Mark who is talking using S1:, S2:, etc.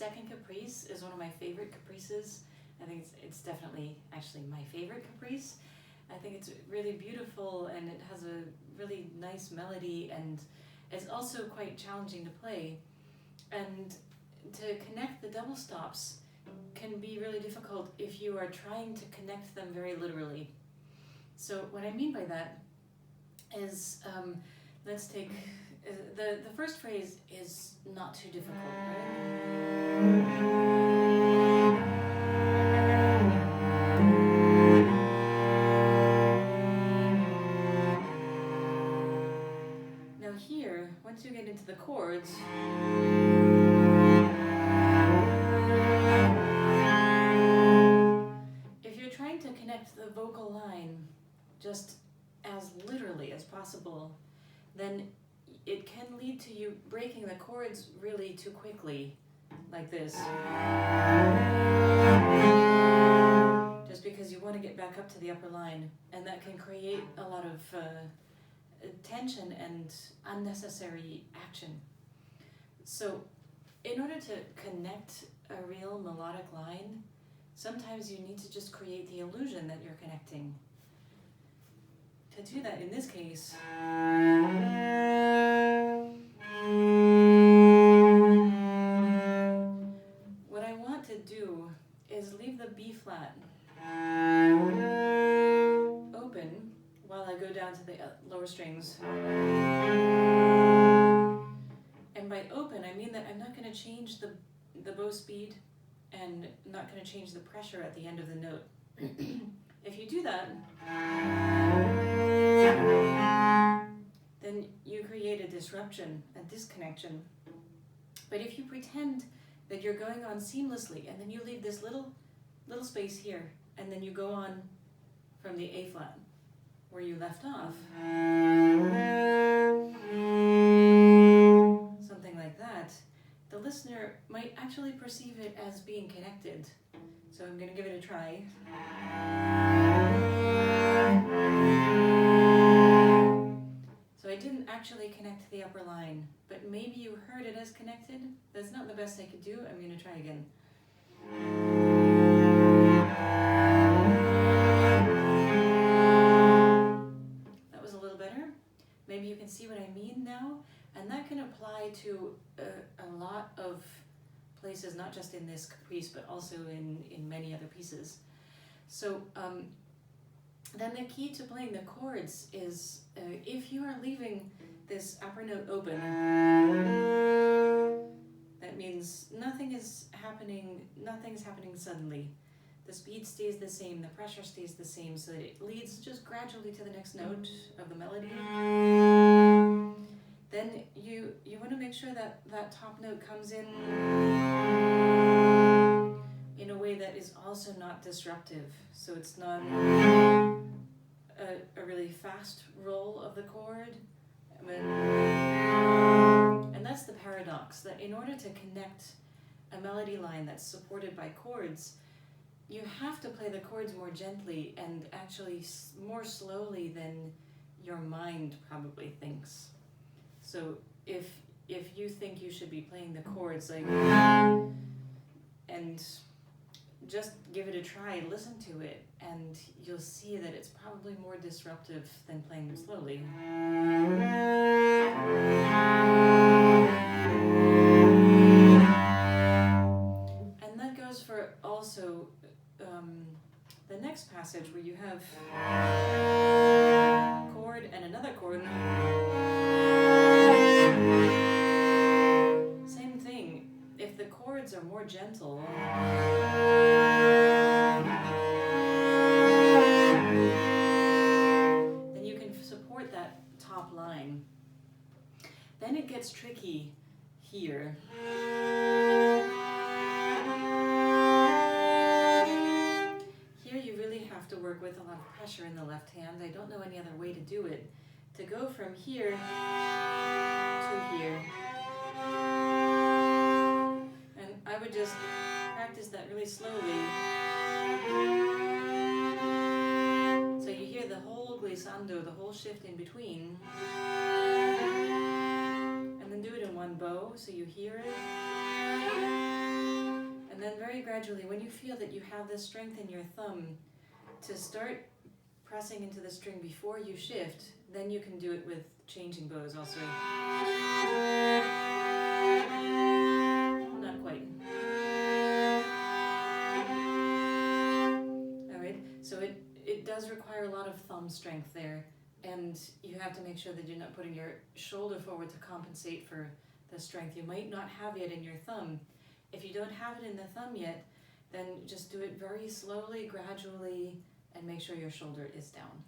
S1: second caprice is one of my favorite caprices. I think it's definitely actually my favorite caprice. I think it's really beautiful and it has a really nice melody, and it's also quite challenging to play. And to connect the double stops can be really difficult if you are trying to connect them very literally. So what I mean by that is, let's take, the first phrase is not too difficult, right? Now here, once you get into the chords, if you're trying to connect the vocal line just as literally as possible, then it can lead to you breaking the chords really too quickly, like this. Just because you want to get back up to the upper line, and that can create a lot of tension and unnecessary action. So in order to connect a real melodic line, sometimes you need to just create the illusion that you're connecting. To do that, in this case, what I want to do is leave the B flat open while I go down to the lower strings. And by open, I mean that I'm not going to change the bow speed and not going to change the pressure at the end of the note. If you do that, then you create a disruption, a disconnection. But if you pretend that you're going on seamlessly, and then you leave this little space here, and then you go on from the A flat where you left off, something like that, the listener might actually perceive it as being connected. So I'm going to give it a try. So I didn't actually connect the upper line, but maybe you heard it as connected. That's not the best I could do. I'm going to try again. That was a little better. Maybe you can see what I mean now, and that can apply to a lot of places, not just in this caprice, but also in many other pieces. So then the key to playing the chords is if you are leaving this upper note open, that means nothing's happening suddenly. The speed stays the same, the pressure stays the same, so that it leads just gradually to the next note of the melody. Then you want to make sure that that top note comes in a way that is also not disruptive. So it's not a really fast roll of the chord. And that's the paradox, that in order to connect a melody line that's supported by chords, you have to play the chords more gently and actually more slowly than your mind probably thinks. So if you think you should be playing the chords like, and just give it a try, listen to it, and you'll see that it's probably more disruptive than playing them slowly. And that goes for also the next passage where you have chord and another chord. Same thing. If the chords are more gentle, then you can support that top line. Then it gets tricky here. Here you really have to work with a lot of pressure in the left hand. I don't know any other way to do it. To go from here to here. And I would just practice that really slowly. So you hear the whole glissando, the whole shift in between. And then do it in one bow, so you hear it. And then very gradually, when you feel that you have this strength in your thumb, to start pressing into the string before you shift, then you can do it with changing bows also. Not quite. Alright, so it does require a lot of thumb strength there, and you have to make sure that you're not putting your shoulder forward to compensate for the strength. You might not have it in your thumb. If you don't have it in the thumb yet, then just do it very slowly, gradually, and make sure your shoulder is down.